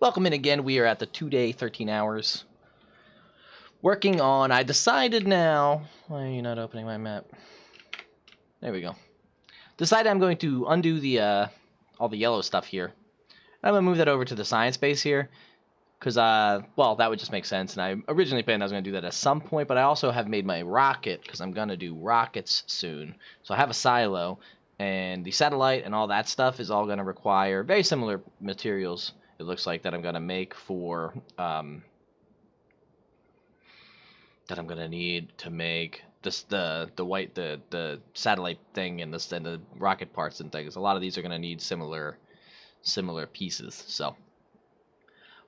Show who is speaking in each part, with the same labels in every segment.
Speaker 1: Welcome in again. We are at the 2-day, 13 hours. Working on, I decided now, why are you not opening my map? There we go. Decided I'm going to undo the, all the yellow stuff here. I'm going to move that over to the science base here. Because, well, that would just make sense. And I originally planned I was going to do that at some point, but I also have made my rocket, because I'm going to do rockets soon. So I have a silo, and the satellite and all that stuff is all going to require very similar materials. It looks like that I'm going to make for, that I'm going to need to make this, the satellite thing and the rocket parts and things. A lot of these are going to need similar pieces. So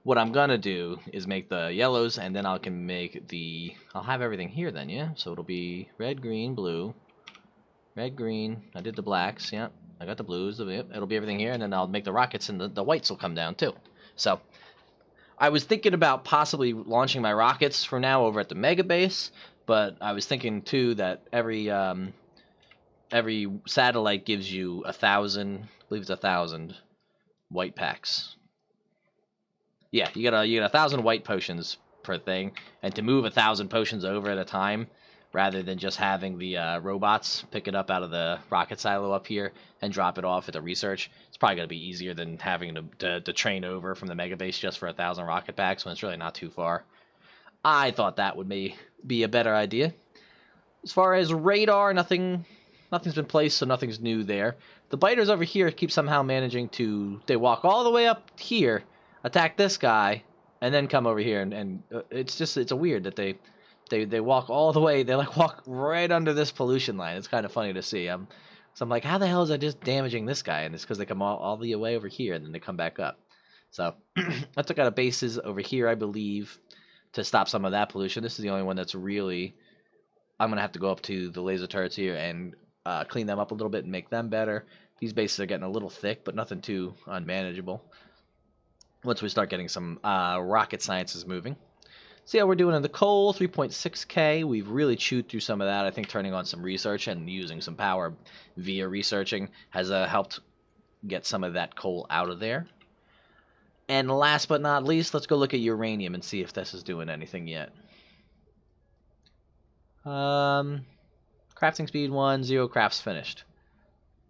Speaker 1: what I'm going to do is make the yellows, and then I can make I'll have everything here then, yeah? So it'll be red, green, blue, red, green. I did the blacks, yeah. I got the blues, it'll be everything here, and then I'll make the rockets, and the whites will come down too. So I was thinking about possibly launching my rockets from now over at the mega base, but I was thinking too that every satellite gives you 1,000, I believe it's 1,000 white packs. Yeah, you get 1,000 white potions per thing, and to move 1,000 potions over at a time, rather than just having the robots pick it up out of the rocket silo up here and drop it off at the research, it's probably going to be easier than having to train over from the mega base just for 1,000 rocket packs when it's really not too far. I thought that would be a better idea. As far as radar, nothing's been placed, so nothing's new there. The biters over here keep somehow managing to, they walk all the way up here, attack this guy, and then come over here, and it's a weird that they walk all the way, they like walk right under this pollution line. It's kind of funny to see. So I'm like, how the hell is that just damaging this guy? And it's because they come all the way over here, and then they come back up. So I took out a bases over here, I believe, to stop some of that pollution. This is the only one that's really, I'm going to have to go up to the laser turrets here and clean them up a little bit and make them better. These bases are getting a little thick, but nothing too unmanageable once we start getting some rocket sciences moving. See how we're doing in the coal, 3.6k. We've really chewed through some of that. I think turning on some research and using some power via researching has helped get some of that coal out of there. And last but not least, let's go look at uranium and see if this is doing anything yet. Crafting speed 1, 0 crafts finished.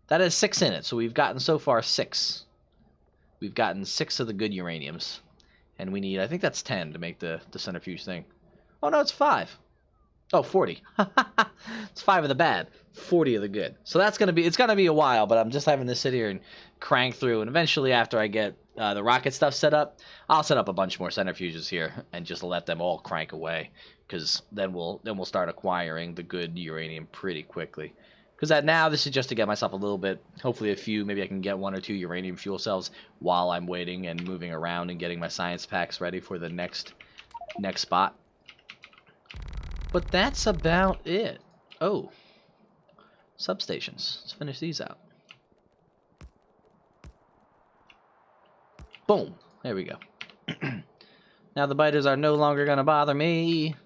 Speaker 1: That has 6 in it, so we've gotten so far 6. We've gotten 6 of the good uraniums. And we need, I think that's 10 to make the centrifuge thing. Oh, no, it's 5. Oh, 40. It's 5 of the bad, 40 of the good. So it's going to be a while, but I'm just having to sit here and crank through. And eventually, after I get the rocket stuff set up, I'll set up a bunch more centrifuges here and just let them all crank away. Because then we'll start acquiring the good uranium pretty quickly. Because now this is just to get myself a little bit, hopefully a few, maybe I can get 1 or 2 uranium fuel cells while I'm waiting and moving around and getting my science packs ready for the next spot. But that's about it. Oh, substations. Let's finish these out. Boom. There we go. Now the biters are no longer going to bother me.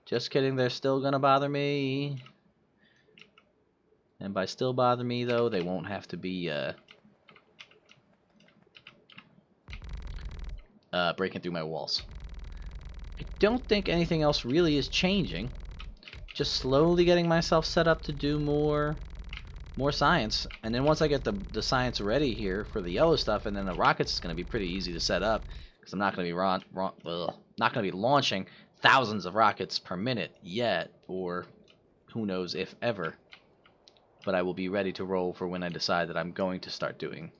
Speaker 1: Just kidding, they're still going to bother me. And by still bother me, though, they won't have to be breaking through my walls. I don't think anything else really is changing. Just slowly getting myself set up to do more science. And then once I get the science ready here for the yellow stuff, and then the rockets is going to be pretty easy to set up. Because I'm not going to be launching thousands of rockets per minute yet. Or who knows if ever. But I will be ready to roll for when I decide that I'm going to start doing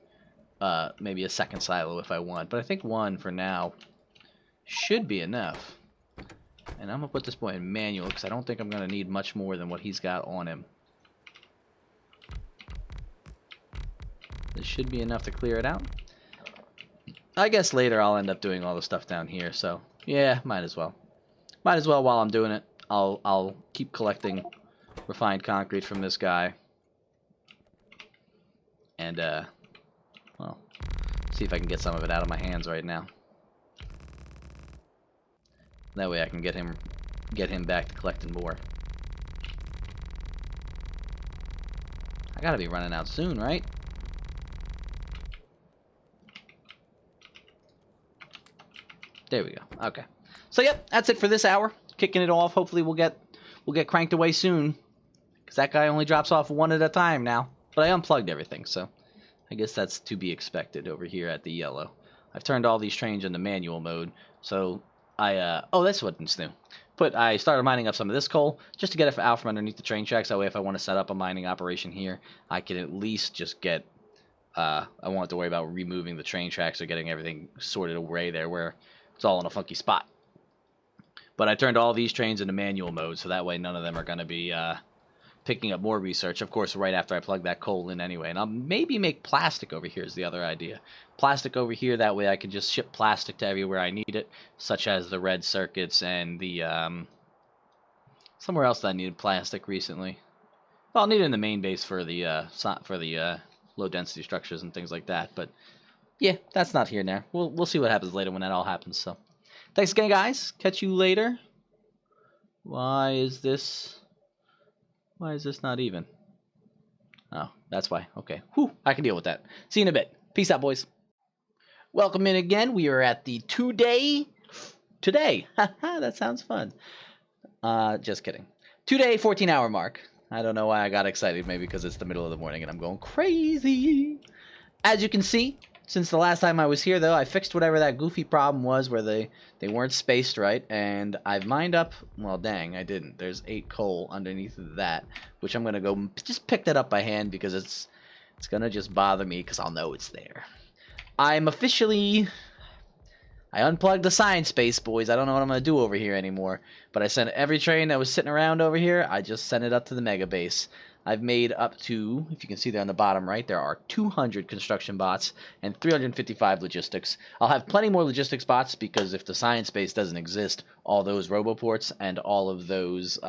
Speaker 1: maybe a second silo if I want. But I think 1 for now should be enough. And I'm going to put this boy in manual because I don't think I'm going to need much more than what he's got on him. This should be enough to clear it out. I guess later I'll end up doing all the stuff down here. So, yeah, might as well. Might as well while I'm doing it. I'll keep collecting refined concrete from this guy. And, well, see if I can get some of it out of my hands right now. That way I can get him back to collecting more. I gotta be running out soon, right? There we go. Okay. So yep, that's it for this hour. Kicking it off. Hopefully we'll get cranked away soon, because that guy only drops off one at a time now. But I unplugged everything, so I guess that's to be expected over here at the yellow. I've turned all these trains into manual mode, so oh, that's what's new. I started mining up some of this coal just to get it out from underneath the train tracks. That way, if I want to set up a mining operation here, I can at least just get. I won't have to worry about removing the train tracks or getting everything sorted away there where it's all in a funky spot. But I turned all these trains into manual mode, so that way none of them are going to be picking up more research. Of course, right after I plug that coal in anyway. And I'll maybe make plastic over here is the other idea. Plastic over here, that way I can just ship plastic to everywhere I need it, such as the red circuits and the somewhere else that I needed plastic recently. Well, I'll need it in the main base for the low density structures and things like that. But yeah, that's not here now. We'll see what happens later when that all happens. So thanks again, guys. Catch you later. Why is this not even? Oh, that's why. Okay. Whew, I can deal with that. See you in a bit. Peace out, boys. Welcome in again. We are at the today. Haha, that sounds fun. Just kidding. 14-hour mark. I don't know why I got excited. Maybe because it's the middle of the morning and I'm going crazy. As you can see, since the last time I was here, though, I fixed whatever that goofy problem was where they weren't spaced right, and I've mined up. Well, dang, I didn't. There's 8 coal underneath of that, which I'm gonna go just pick that up by hand because it's gonna just bother me because I'll know it's there. I unplugged the science base, boys. I don't know what I'm going to do over here anymore. But I sent every train that was sitting around over here, I just sent it up to the mega base. I've made up to, if you can see there on the bottom right, there are 200 construction bots and 355 logistics. I'll have plenty more logistics bots because if the science base doesn't exist, all those roboports and all of those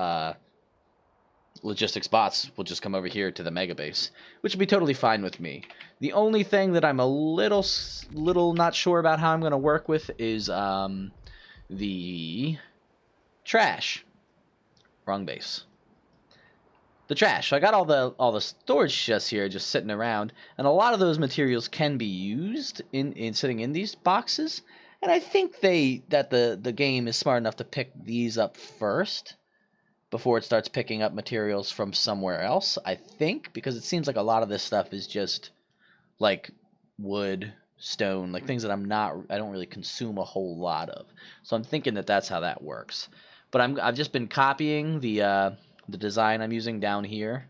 Speaker 1: logistics bots will just come over here to the mega base, which would be totally fine with me. The only thing that I'm a little not sure about how I'm going to work with is the trash. Wrong base. The trash. So I got all the storage chests here just sitting around, and a lot of those materials can be used in sitting in these boxes. And I think that the game is smart enough to pick these up first before it starts picking up materials from somewhere else, I think, because it seems like a lot of this stuff is just like wood, stone, like things that I don't really consume a whole lot of. So I'm thinking that that's how that works. But I've just been copying the design I'm using down here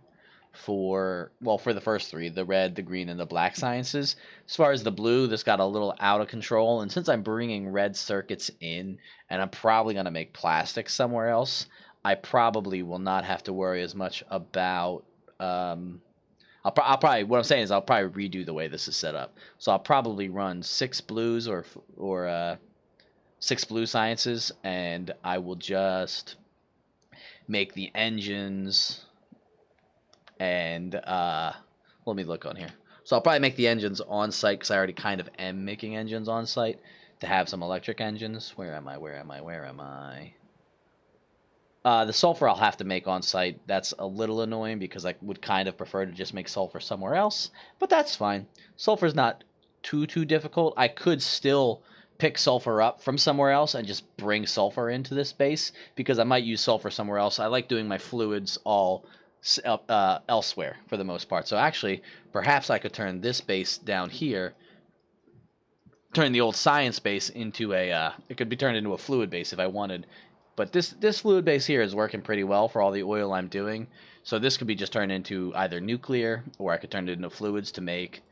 Speaker 1: for the first 3, the red, the green, and the black sciences. As far as the blue, this got a little out of control, and since I'm bringing red circuits in, and I'm probably going to make plastic somewhere else, I probably will not have to worry as much about. I'll probably what I'm saying is I'll probably redo the way this is set up. So I'll probably run 6 blues or 6 blue sciences, and I will just make the engines. And let me look on here. So I'll probably make the engines on site because I already kind of am making engines on site to have some electric engines. Where am I? The sulfur I'll have to make on site. That's a little annoying because I would kind of prefer to just make sulfur somewhere else, but that's fine. Sulfur's not too difficult. I could still pick sulfur up from somewhere else and just bring sulfur into this base because I might use sulfur somewhere else. I like doing my fluids all elsewhere for the most part. So actually, perhaps I could turn this base down here, turn the old science base into it could be turned into a fluid base if I wanted. But this fluid base here is working pretty well for all the oil I'm doing. So this could be just turned into either nuclear, or I could turn it into fluids to make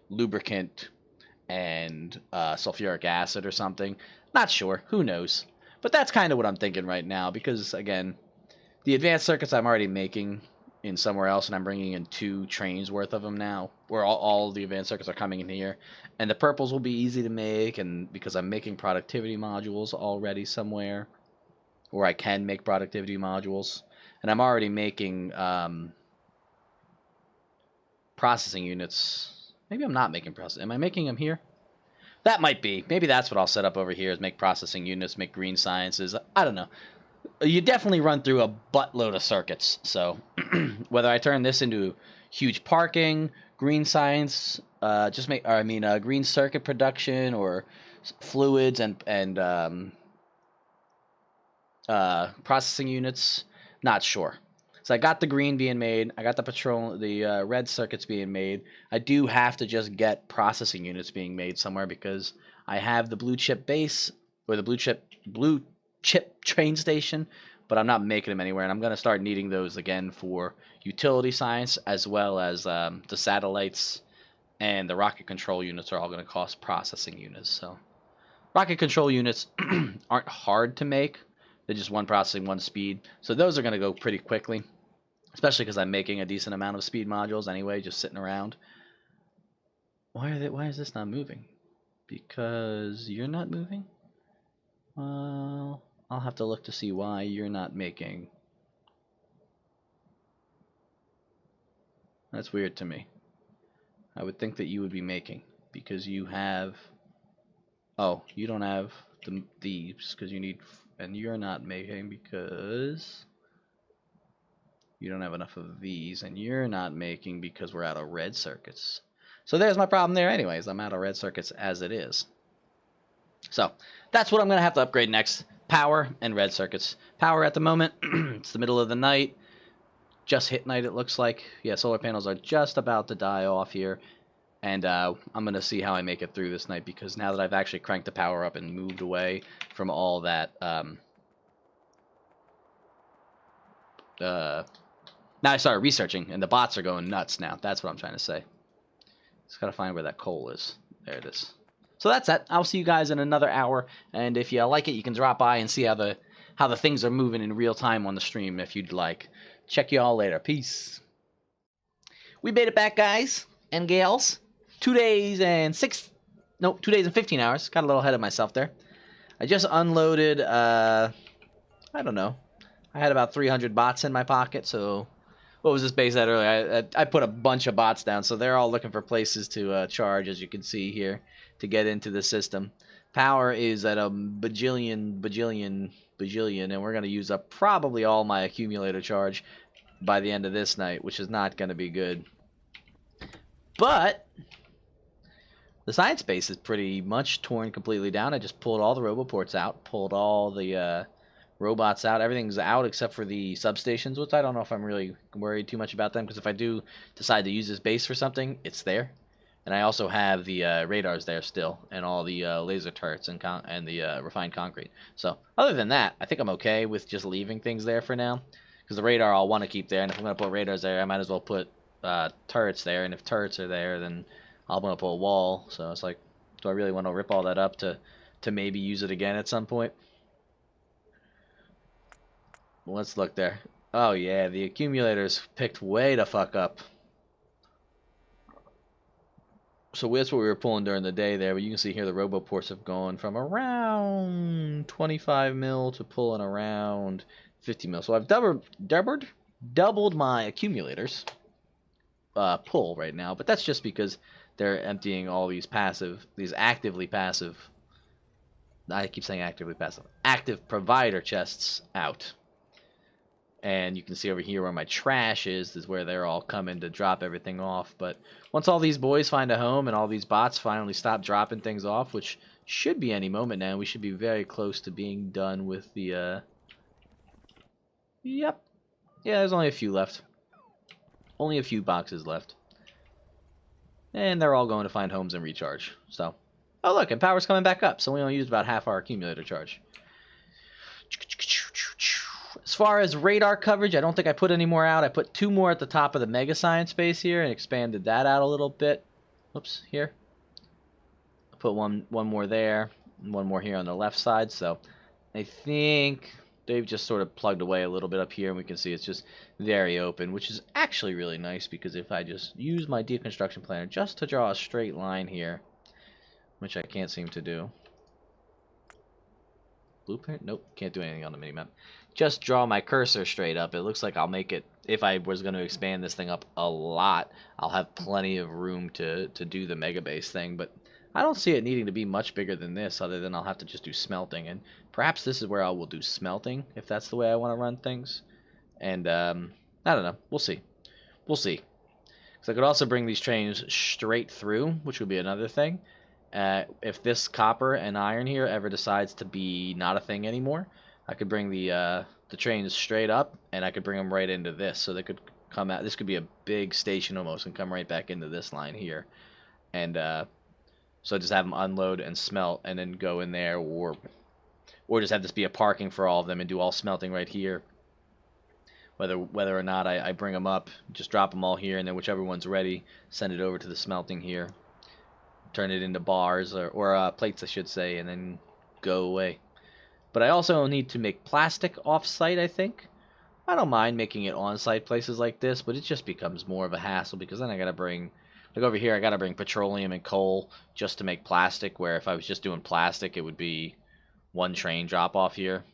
Speaker 1: lubricant and sulfuric acid or something. Not sure. Who knows? But that's kind of what I'm thinking right now because, again, the advanced circuits I'm already making in somewhere else, and I'm bringing in 2 trains worth of them now, where all the advanced circuits are coming in here. And the purples will be easy to make, and because I'm making productivity modules already somewhere, or I can make productivity modules, and I'm already making processing units. Maybe I'm not making processing. Am I making them here? That might be. Maybe that's what I'll set up over here is make processing units, make green sciences. I don't know. You definitely run through a buttload of circuits. So whether I turn this into huge parking, green science
Speaker 2: green circuit production or fluids and processing units. Not sure. So I got the green being made. I got the red circuits being made. I do have to just get processing units being made somewhere because I have the blue chip base or the blue chip train station, but I'm not making them anywhere. And I'm going to start needing those again for utility science as well as the satellites and the rocket control units are all going to cost processing units. So rocket control units aren't hard to make. They're just one processing, one speed. So those are going to go pretty quickly, especially because I'm making a decent amount of speed modules anyway, just sitting around. Why is this not moving? Because you're not moving? Well, I'll have to look to see why you're not making. That's weird to me. I would think that you would be making because you have. Oh, you don't have these because you need, and you're not making because you don't have enough of these, and you're not making because we're out of red circuits. So there's my problem there anyways. I'm out of red circuits as it is. So that's what I'm going to have to upgrade next. Power and red circuits. Power at the moment, it's the middle of the night. Just hit night, it looks like. Yeah, solar panels are just about to die off here. And I'm going to see how I make it through this night, because now that I've actually cranked the power up and moved away from all that... now I started researching, and the bots are going nuts now. That's what I'm trying to say. Just got to find where that coal is. There it is. So that's that. I'll see you guys in another hour, and if you like it, you can drop by and see how the things are moving in real time on the stream if you'd like. Check you all later. Peace. We made it back, guys and gals. 2 days and 15 hours. Got a little ahead of myself there. I just unloaded, I don't know. I had about 300 bots in my pocket, so what was this base at earlier? I put a bunch of bots down, so they're all looking for places to charge, as you can see here, to get into the system. Power is at a bajillion, and we're going to use up probably all my accumulator charge by the end of this night, which is not going to be good. But the science base is pretty much torn completely down. I just pulled all the roboports out, pulled all the robots out. Everything's out except for the substations, which I don't know if I'm really worried too much about them, because if I do decide to use this base for something, it's there. And I also have the radars there still, and all the laser turrets and the refined concrete. So other than that, I think I'm okay with just leaving things there for now, because the radar I'll want to keep there, and if I'm going to put radars there, I might as well put turrets there, and if turrets are there, then I'll want to put a wall. So it's like, do I really want to rip all that up to maybe use it again at some point? Well, let's look there. Oh yeah, the accumulators picked way the fuck up. So that's what we were pulling during the day there, but you can see here the roboports have gone from around 25 mil to pulling around 50 mil. So I've doubled my accumulators pull right now, but that's just because they're emptying all these actively passive, I keep saying actively passive, active provider chests out. And you can see over here where my trash is where they're all coming to drop everything off. But once all these boys find a home and all these bots finally stop dropping things off, which should be any moment now, we should be very close to being done with the, Yep. Yeah, there's only a few left. Only a few boxes left. And they're all going to find homes and recharge. So, oh look, and power's coming back up. So we only used about half our accumulator charge. As far as radar coverage, I don't think I put any more out. I put 2 more at the top of the mega science base here and expanded that out a little bit. Oops, here. I put one more there and 1 more here on the left side. So I think they've just sort of plugged away a little bit up here, and we can see it's just very open, which is actually really nice, because if I just use my deconstruction planner just to draw a straight line here, which I can't seem to do. Blueprint? Nope, can't do anything on the minimap. Just draw my cursor straight up. It looks like I'll make it, if I was going to expand this thing up a lot, I'll have plenty of room to do the mega base thing, but I don't see it needing to be much bigger than this, other than I'll have to just do smelting, and perhaps this is where I will do smelting, if that's the way I want to run things. And I don't know, we'll see. We'll see. So I could also bring these trains straight through, which would be another thing. If this copper and iron here ever decides to be not a thing anymore, I could bring the trains straight up, and I could bring them right into this, so they could come out. This could be a big station almost, and come right back into this line here, and so just have them unload and smelt, and then go in there, or just have this be a parking for all of them and do all smelting right here. Whether or not I bring them up, just drop them all here, and then whichever one's ready, send it over to the smelting here. Turn it into bars, or plates, I should say, and then go away. But I also need to make plastic off-site, I think. I don't mind making it on-site places like this, but it just becomes more of a hassle, because then I gotta bring, like over here, I gotta bring petroleum and coal just to make plastic, where if I was just doing plastic, it would be one train drop off here.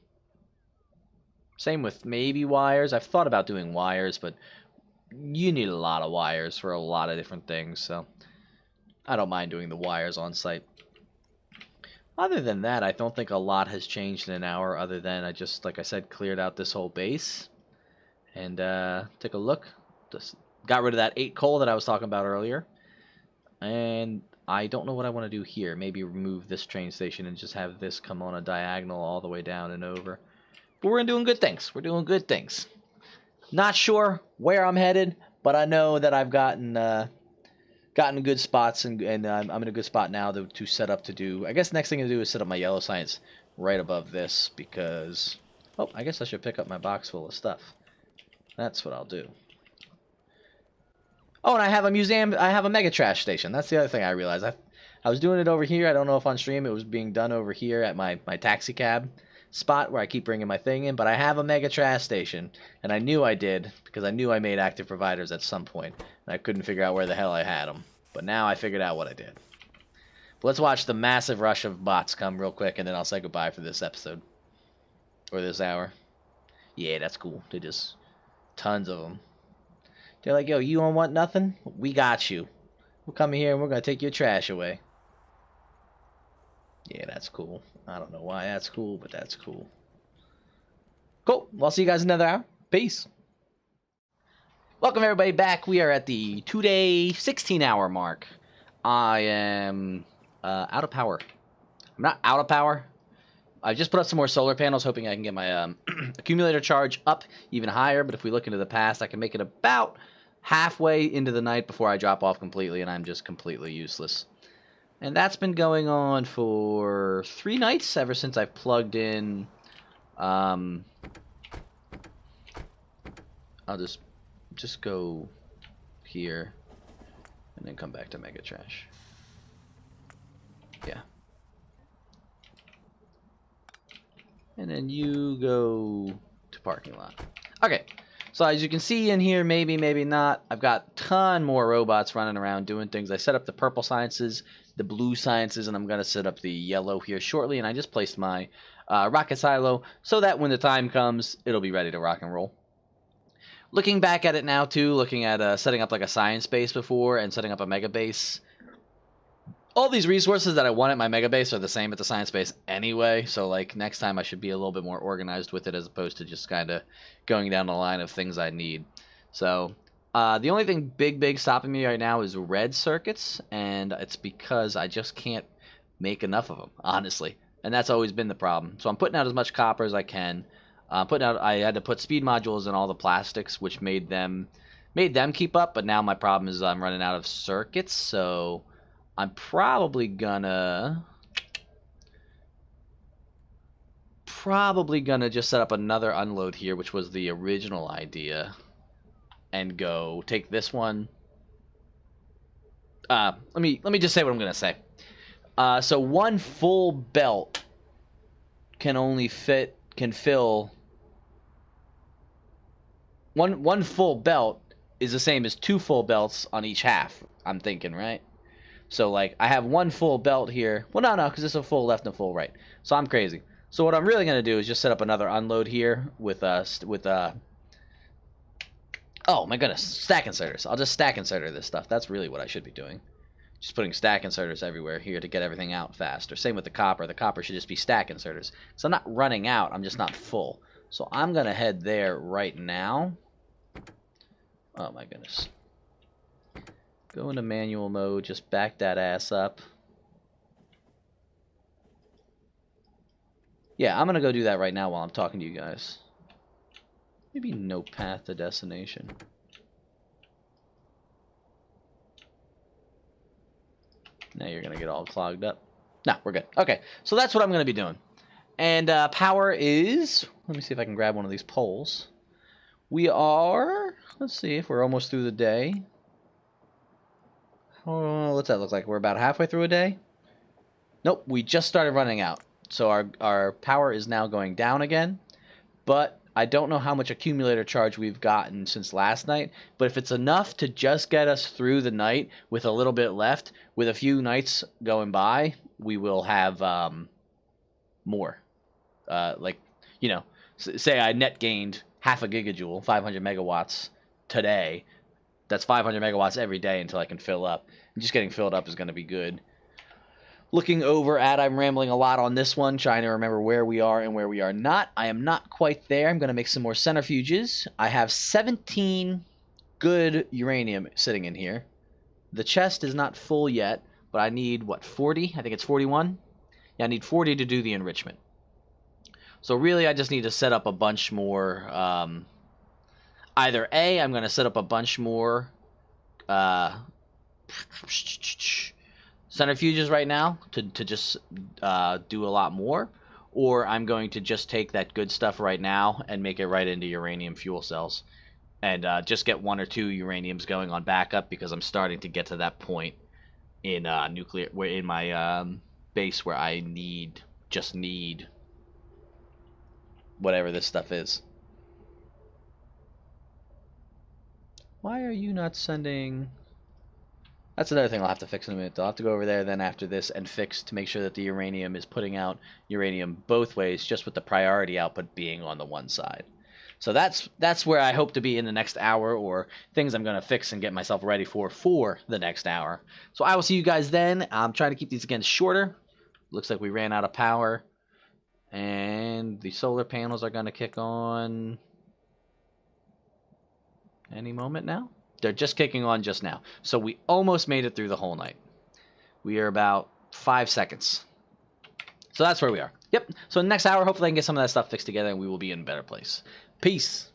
Speaker 2: Same with maybe wires. I've thought about doing wires, but you need a lot of wires for a lot of different things, so I don't mind doing the wires on site. Other than that, I don't think a lot has changed in an hour, other than I just, like I said, cleared out this whole base. And take a look. Just got rid of that 8 coal that I was talking about earlier. And I don't know what I want to do here. Maybe remove this train station and just have this come on a diagonal all the way down and over. But we're doing good things. We're doing good things. Not sure where I'm headed, but I know that I've gotten good spots, and I'm in a good spot now to set up to do. I guess the next thing to do is set up my yellow science right above this, because I guess I should pick up my box full of stuff. That's what I'll do. Oh, and I have a museum. I have a mega trash station. That's the other thing I realized. I was doing it over here. I don't know if on stream it was being done over here at my taxi cab spot where I keep bringing my thing in, but I have a mega trash station, and I knew I did because I knew I made active providers at some point, and I couldn't figure out where the hell I had them. But now I figured out what I did. But let's watch the massive rush of bots come real quick, and then I'll say goodbye for this episode. Or this hour. Yeah, that's cool. They just... tons of them. They're like, yo, you don't want nothing? We got you. We'll come here and we're going to take your trash away. Yeah, that's cool. I don't know why that's cool, but that's cool. Cool. Well, I'll see you guys in another hour. Peace. Welcome everybody back. We are at the 2-day, 16-hour mark. I am out of power. I'm not out of power. I just put up some more solar panels, hoping I can get my accumulator charge up even higher. But if we look into the past, I can make it about halfway into the night before I drop off completely, and I'm just completely useless. And that's been going on for 3 nights, ever since I've plugged in... I'll just go here, and then come back to Mega Trash. Yeah. And then you go to parking lot. Okay, so as you can see in here, maybe not, I've got a ton more robots running around doing things. I set up the purple sciences, the blue sciences, and I'm going to set up the yellow here shortly. And I just placed my rocket silo so that when the time comes, it'll be ready to rock and roll. Looking back at it now, too, looking at setting up like a science base before and setting up a mega base. All these resources that I want at my mega base are the same at the science base anyway, so like next time I should be a little bit more organized with it as opposed to just kind of going down the line of things I need. So the only thing big stopping me right now is red circuits, and it's because I just can't make enough of them, honestly. And that's always been the problem. So I'm putting out as much copper as I can. I had to put speed modules in all the plastics, which made them keep up, but now my problem is I'm running out of circuits, so I'm probably gonna just set up another unload here, which was the original idea, and go take this one. Let me just say what I'm gonna say. So one full belt can fill one full belt is the same as 2 full belts on each half. I'm thinking, right? So, like, I have 1 full belt here. Well, no, because it's a full left and full right. So I'm crazy. So what I'm really going to do is just set up another unload here with oh my goodness, stack inserters. I'll just stack inserter this stuff. That's really what I should be doing. Just putting stack inserters everywhere here to get everything out faster. Same with the copper. The copper should just be stack inserters. So I'm not running out. I'm just not full. So I'm going to head there right now. Oh my goodness. Go into manual mode, just back that ass up. Yeah, I'm going to go do that right now while I'm talking to you guys. Maybe no path to destination. Now you're going to get all clogged up. No, we're good. Okay, so that's what I'm going to be doing. And power is... Let me see if I can grab one of these poles. We are... Let's see if we're almost through the day. Oh, what's that look like? We're about halfway through a day? Nope, we just started running out. So our power is now going down again. But I don't know how much accumulator charge we've gotten since last night. But if it's enough to just get us through the night with a little bit left, with a few nights going by, we will have more. Like, you know, say I net gained half a gigajoule, 500 megawatts today. That's 500 megawatts every day until I can fill up. And just getting filled up is going to be good. Looking over at, I'm rambling a lot on this one, trying to remember where we are and where we are not. I am not quite there. I'm going to make some more centrifuges. I have 17 good uranium sitting in here. The chest is not full yet, but I need, what, 40? I think it's 41? Yeah, I need 40 to do the enrichment. So really, I just need to set up a bunch more. Either A, I'm going to set up a bunch more centrifuges right now to just do a lot more, or I'm going to just take that good stuff right now and make it right into uranium fuel cells and just get 1 or 2 uraniums going on backup, because I'm starting to get to that point in nuclear, where in my base where I just need whatever this stuff is. Why are you not sending... That's another thing I'll have to fix in a minute. I'll have to go over there then after this and fix to make sure that the uranium is putting out uranium both ways, just with the priority output being on the one side. So that's where I hope to be in the next hour, or things I'm going to fix and get myself ready for the next hour. So I will see you guys then. I'm trying to keep these again shorter. Looks like we ran out of power. And the solar panels are going to kick on any moment now. They're just kicking on just now. So we almost made it through the whole night. We are about 5 seconds. So that's where we are. Yep. So next hour, hopefully I can get some of that stuff fixed together and we will be in a better place. Peace.